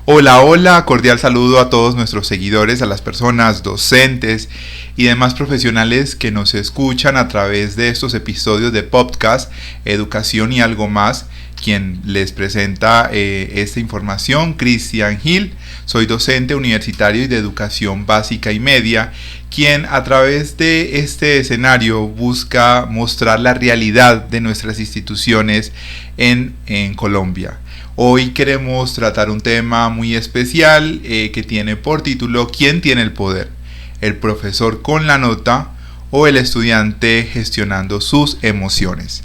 Hola, hola, cordial saludo a todos nuestros seguidores, a las personas, docentes y demás profesionales que nos escuchan a través de estos episodios de podcast, Educación y algo más. Quien les presenta esta información, Cristian Gil, soy docente universitario y de educación básica y media, quien a través de este escenario busca mostrar la realidad de nuestras instituciones en Colombia. Hoy queremos tratar un tema muy especial que tiene por título ¿Quién tiene el poder? ¿El profesor con la nota o el estudiante gestionando sus emociones?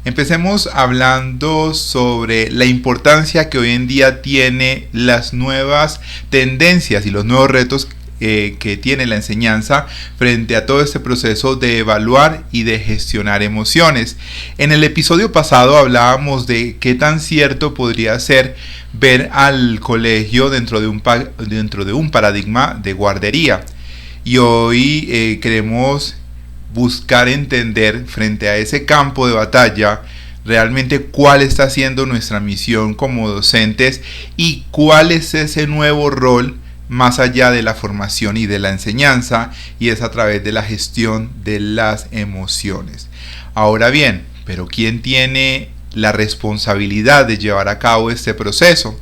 Empecemos hablando sobre la importancia que hoy en día tiene las nuevas tendencias y los nuevos retos que tiene la enseñanza frente a todo este proceso de evaluar y de gestionar emociones. En el episodio pasado hablábamos de qué tan cierto podría ser ver al colegio dentro de un paradigma de guardería. Y hoy queremos buscar entender frente a ese campo de batalla realmente cuál está siendo nuestra misión como docentes y cuál es ese nuevo rol más allá de la formación y de la enseñanza, y es a través de la gestión de las emociones. Ahora bien, ¿pero quién tiene la responsabilidad de llevar a cabo este proceso?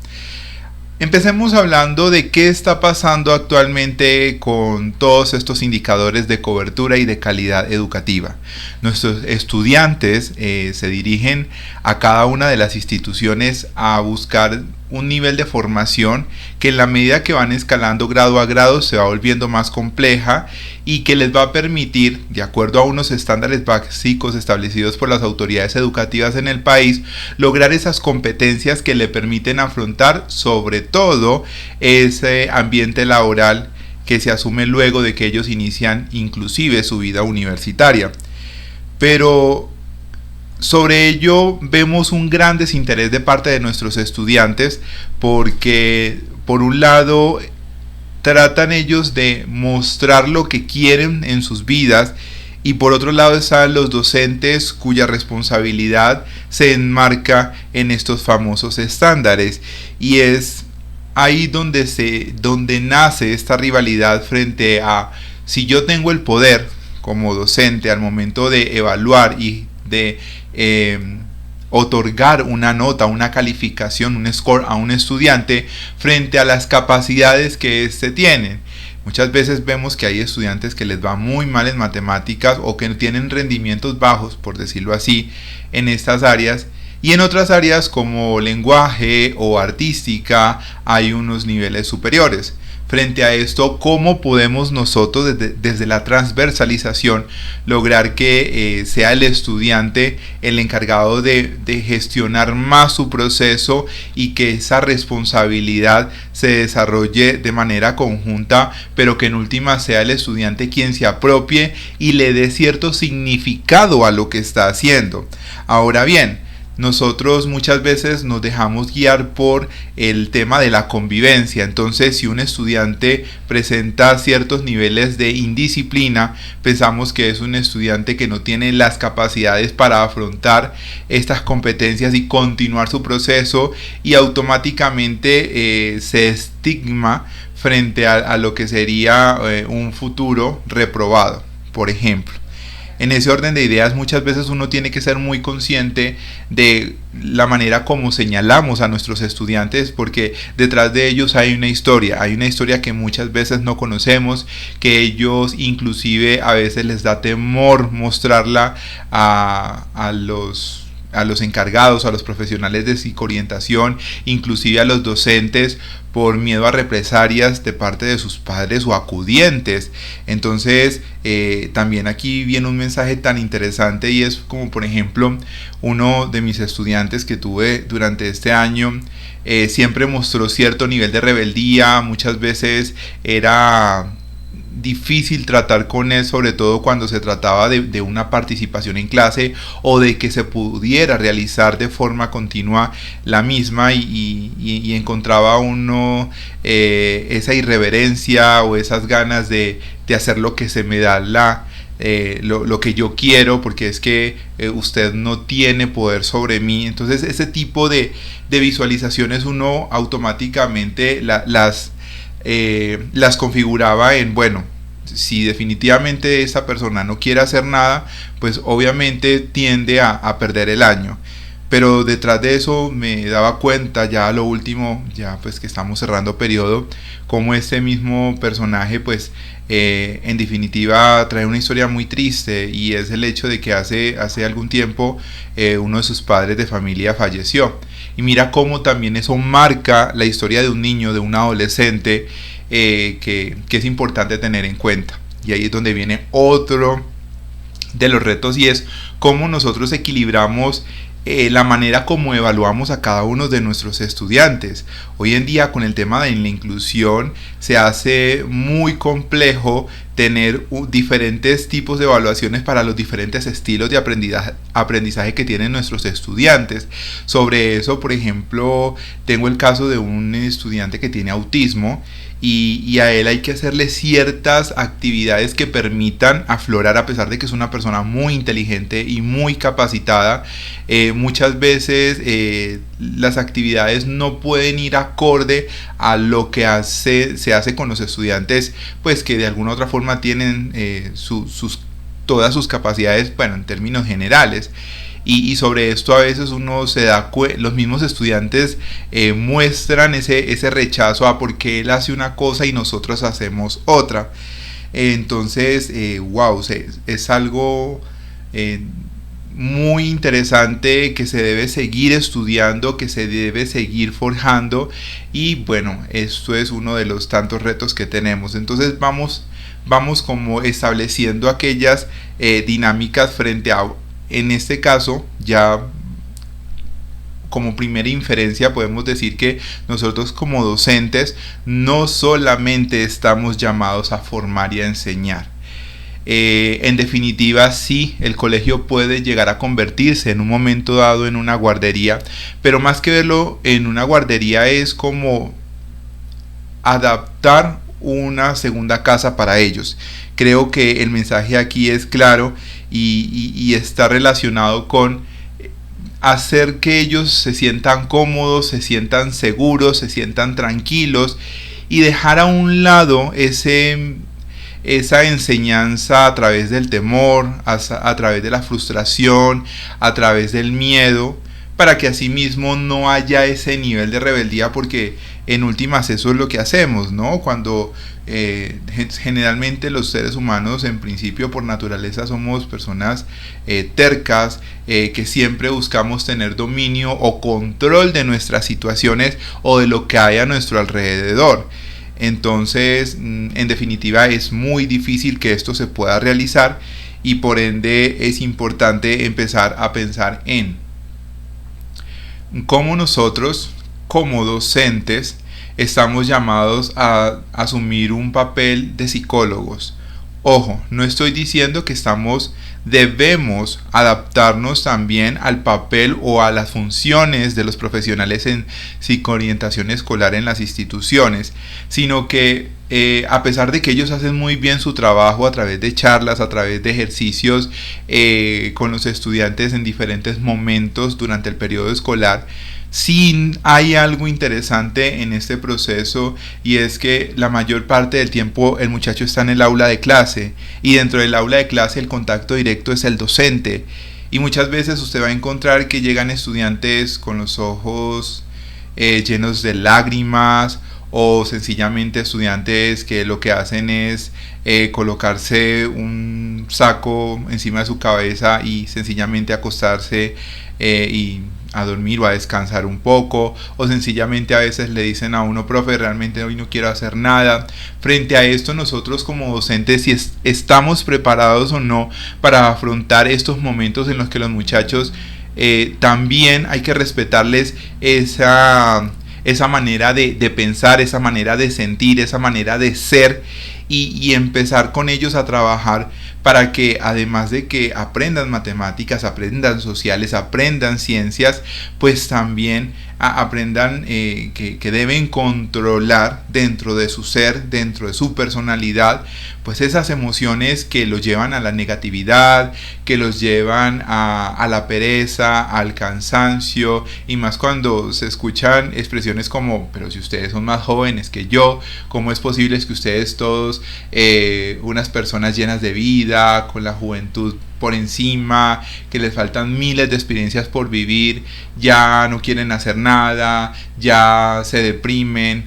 Empecemos hablando de qué está pasando actualmente con todos estos indicadores de cobertura y de calidad educativa. Nuestros estudiantes se dirigen a cada una de las instituciones a buscar un nivel de formación que en la medida que van escalando grado a grado se va volviendo más compleja y que les va a permitir, de acuerdo a unos estándares básicos establecidos por las autoridades educativas en el país, lograr esas competencias que le permiten afrontar sobre todo ese ambiente laboral que se asume luego de que ellos inician inclusive su vida universitaria. Pero sobre ello vemos un gran desinterés de parte de nuestros estudiantes porque por un lado tratan ellos de mostrar lo que quieren en sus vidas y por otro lado están los docentes cuya responsabilidad se enmarca en estos famosos estándares, y es ahí donde nace esta rivalidad frente a si yo tengo el poder como docente al momento de evaluar y de otorgar una nota, una calificación, un score a un estudiante frente a las capacidades que éste tiene. Muchas veces vemos que hay estudiantes que les va muy mal en matemáticas o que tienen rendimientos bajos, por decirlo así, en estas áreas, y en otras áreas como lenguaje o artística hay unos niveles superiores. Frente a esto, ¿cómo podemos nosotros desde la transversalización lograr que sea el estudiante el encargado de gestionar más su proceso y que esa responsabilidad se desarrolle de manera conjunta, pero que en última sea el estudiante quien se apropie y le dé cierto significado a lo que está haciendo? Ahora bien, nosotros muchas veces nos dejamos guiar por el tema de la convivencia. Entonces, si un estudiante presenta ciertos niveles de indisciplina, pensamos que es un estudiante que no tiene las capacidades para afrontar estas competencias y continuar su proceso, y automáticamente se estigma frente a lo que sería un futuro reprobado, por ejemplo. En ese orden de ideas, muchas veces uno tiene que ser muy consciente de la manera como señalamos a nuestros estudiantes, porque detrás de ellos hay una historia que muchas veces no conocemos, que ellos inclusive a veces les da temor mostrarla a los encargados, a los profesionales de psicoorientación, inclusive a los docentes, por miedo a represalias de parte de sus padres o acudientes. Entonces también aquí viene un mensaje tan interesante, y es como por ejemplo uno de mis estudiantes que tuve durante este año siempre mostró cierto nivel de rebeldía. Muchas veces era difícil tratar con él, sobre todo cuando se trataba de una participación en clase o de que se pudiera realizar de forma continua la misma, y encontraba uno esa irreverencia o esas ganas de hacer lo que se me da lo que yo quiero, porque es que usted no tiene poder sobre mí. Entonces ese tipo de visualizaciones uno automáticamente las configuraba en, bueno, si definitivamente esa persona no quiere hacer nada, pues obviamente tiende a perder el año. Pero detrás de eso me daba cuenta ya a lo último, ya pues que estamos cerrando periodo, como este mismo personaje pues en definitiva trae una historia muy triste, y es el hecho de que hace algún tiempo uno de sus padres de familia falleció. Y mira cómo también eso marca la historia de un niño, de un adolescente, que es importante tener en cuenta. Y ahí es donde viene otro de los retos, y es cómo nosotros equilibramos la manera como evaluamos a cada uno de nuestros estudiantes. Hoy en día, con el tema de la inclusión, se hace muy complejo tener diferentes tipos de evaluaciones para los diferentes estilos de aprendizaje que tienen nuestros estudiantes. Sobre eso, por ejemplo, tengo el caso de un estudiante que tiene autismo, y a él hay que hacerle ciertas actividades que permitan aflorar, a pesar de que es una persona muy inteligente y muy capacitada. Muchas veces las actividades no pueden ir acorde a lo que se hace con los estudiantes, pues que de alguna u otra forma tienen todas sus capacidades, bueno, en términos generales. Y sobre esto a veces uno se da cuenta, los mismos estudiantes muestran ese rechazo a por qué él hace una cosa y nosotros hacemos otra. Entonces, wow, es algo muy interesante que se debe seguir estudiando, que se debe seguir forjando, y bueno, esto es uno de los tantos retos que tenemos. Entonces vamos como estableciendo aquellas dinámicas frente a, en este caso, ya como primera inferencia podemos decir que nosotros como docentes no solamente estamos llamados a formar y a enseñar. En definitiva, sí, el colegio puede llegar a convertirse en un momento dado en una guardería, pero más que verlo en una guardería es como adaptar una segunda casa para ellos. Creo que el mensaje aquí es claro, y está relacionado con hacer que ellos se sientan cómodos, se sientan seguros, se sientan tranquilos, y dejar a un lado esa enseñanza a través del temor, a través de la frustración, a través del miedo, para que asimismo no haya ese nivel de rebeldía, porque en últimas eso es lo que hacemos, ¿no? Cuando generalmente los seres humanos, en principio por naturaleza, somos personas tercas, que siempre buscamos tener dominio o control de nuestras situaciones o de lo que hay a nuestro alrededor. Entonces, en definitiva, es muy difícil que esto se pueda realizar, y por ende es importante empezar a pensar en cómo nosotros, como docentes, estamos llamados a asumir un papel de psicólogos. Ojo, no estoy diciendo que debemos adaptarnos también al papel o a las funciones de los profesionales en psicoorientación escolar en las instituciones, sino que a pesar de que ellos hacen muy bien su trabajo a través de charlas, a través de ejercicios con los estudiantes en diferentes momentos durante el periodo escolar, sí hay algo interesante en este proceso, y es que la mayor parte del tiempo el muchacho está en el aula de clase, y dentro del aula de clase el contacto directo es el docente, y muchas veces usted va a encontrar que llegan estudiantes con los ojos llenos de lágrimas, o sencillamente estudiantes que lo que hacen es colocarse un saco encima de su cabeza y sencillamente acostarse y a dormir o a descansar un poco, o sencillamente a veces le dicen a uno: profe, realmente hoy no quiero hacer nada. Frente a esto, nosotros como docentes, si estamos preparados o no para afrontar estos momentos en los que los muchachos también hay que respetarles esa manera de pensar, esa manera de sentir, esa manera de ser, y empezar con ellos a trabajar para que, además de que aprendan matemáticas, aprendan sociales, aprendan ciencias, pues también aprendan que deben controlar dentro de su ser, dentro de su personalidad, pues esas emociones que los llevan a la negatividad, que los llevan a la pereza, al cansancio, y más cuando se escuchan expresiones como, pero si ustedes son más jóvenes que yo, ¿cómo es posible que ustedes todos, unas personas llenas de vida, con la juventud por encima, que les faltan miles de experiencias por vivir, ya no quieren hacer nada, ya se deprimen?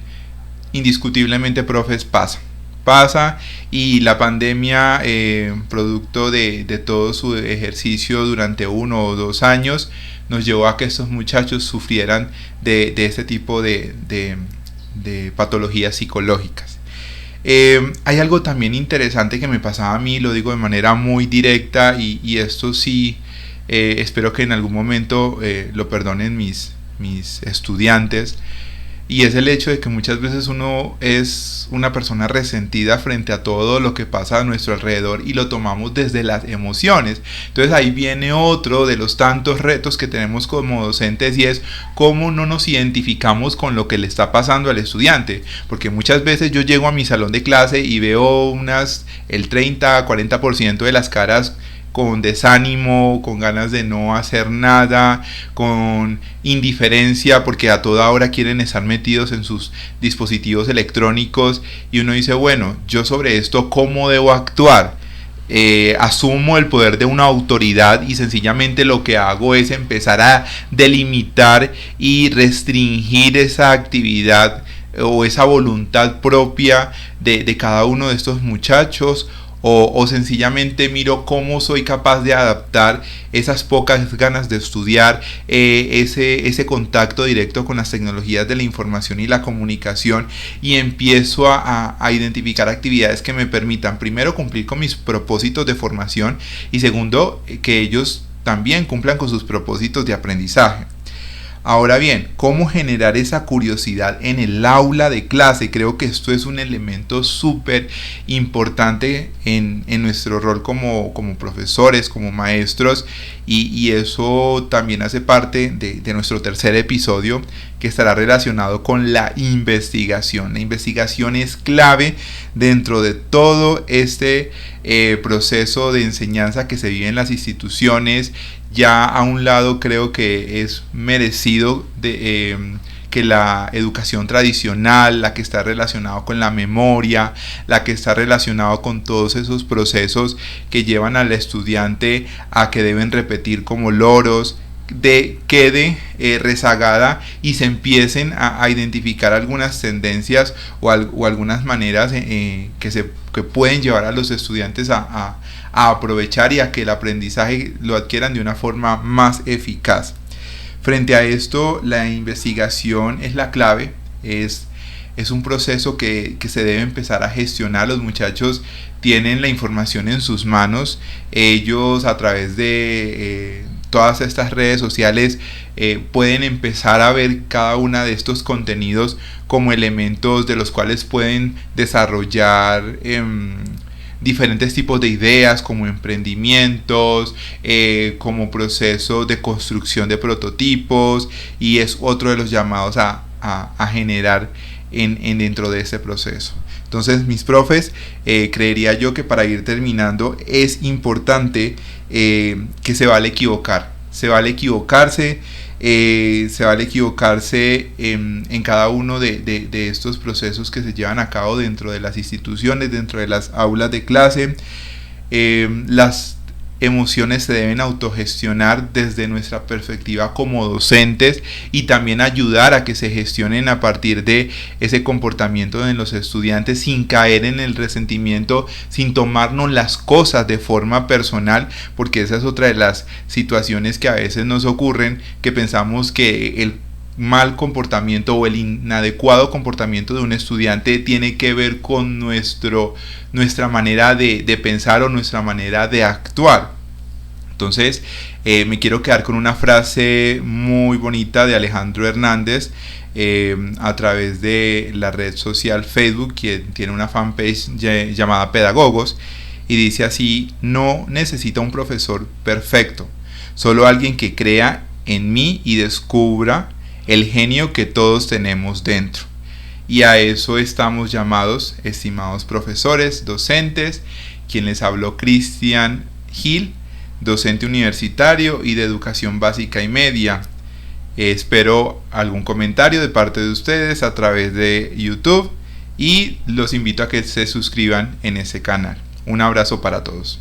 Indiscutiblemente, profes, pasa, y la pandemia, producto de todo su ejercicio durante 1 o 2 años, nos llevó a que estos muchachos sufrieran de este tipo de patologías psicológicas. Hay algo también interesante que me pasaba a mí, lo digo de manera muy directa, y esto sí, espero que en algún momento lo perdonen mis estudiantes, y es el hecho de que muchas veces uno es una persona resentida frente a todo lo que pasa a nuestro alrededor y lo tomamos desde las emociones. Entonces ahí viene otro de los tantos retos que tenemos como docentes, y es cómo no nos identificamos con lo que le está pasando al estudiante, porque muchas veces yo llego a mi salón de clase y veo el 30-40% de las caras con desánimo, con ganas de no hacer nada, con indiferencia, porque a toda hora quieren estar metidos en sus dispositivos electrónicos, y uno dice, bueno, yo sobre esto, ¿cómo debo actuar? Asumo el poder de una autoridad y sencillamente lo que hago es empezar a delimitar y restringir esa actividad o esa voluntad propia de cada uno de estos muchachos, o sencillamente miro cómo soy capaz de adaptar esas pocas ganas de estudiar, ese contacto directo con las tecnologías de la información y la comunicación, y empiezo a identificar actividades que me permitan, primero, cumplir con mis propósitos de formación, y segundo, que ellos también cumplan con sus propósitos de aprendizaje. Ahora bien, ¿cómo generar esa curiosidad en el aula de clase? Creo que esto es un elemento súper importante en nuestro rol como profesores, como maestros, y eso también hace parte de nuestro tercer episodio, que estará relacionado con la investigación. La investigación es clave dentro de todo este proceso de enseñanza que se vive en las instituciones. Ya a un lado creo que es merecido que la educación tradicional, la que está relacionada con la memoria, la que está relacionada con todos esos procesos que llevan al estudiante a que deben repetir como loros, quede rezagada, y se empiecen a identificar algunas tendencias o algunas maneras que pueden llevar a los estudiantes a aprovechar, y a que el aprendizaje lo adquieran de una forma más eficaz. Frente a esto, la investigación es la clave, es un proceso que se debe empezar a gestionar. Los muchachos tienen la información en sus manos, ellos a través de todas estas redes sociales pueden empezar a ver cada una de estos contenidos como elementos de los cuales pueden desarrollar diferentes tipos de ideas, como emprendimientos, como proceso de construcción de prototipos, y es otro de los llamados a generar dentro de ese proceso. Entonces, mis profes, creería yo que para ir terminando es importante que se vale equivocar, se vale equivocarse en cada uno de estos procesos que se llevan a cabo dentro de las instituciones, dentro de las aulas de clase. Las emociones se deben autogestionar desde nuestra perspectiva como docentes, y también ayudar a que se gestionen a partir de ese comportamiento de los estudiantes, sin caer en el resentimiento, sin tomarnos las cosas de forma personal, porque esa es otra de las situaciones que a veces nos ocurren, que pensamos que el mal comportamiento o el inadecuado comportamiento de un estudiante tiene que ver con nuestra manera de pensar o nuestra manera de actuar. Entonces, me quiero quedar con una frase muy bonita de Alejandro Hernández, a través de la red social Facebook, quien tiene una fanpage llamada Pedagogos, y dice así: no necesita un profesor perfecto, solo alguien que crea en mí y descubra el genio que todos tenemos dentro. Y a eso estamos llamados, estimados profesores, docentes, quien les habló Cristian Gil, docente universitario y de educación básica y media. Espero algún comentario de parte de ustedes a través de YouTube y los invito a que se suscriban en ese canal. Un abrazo para todos.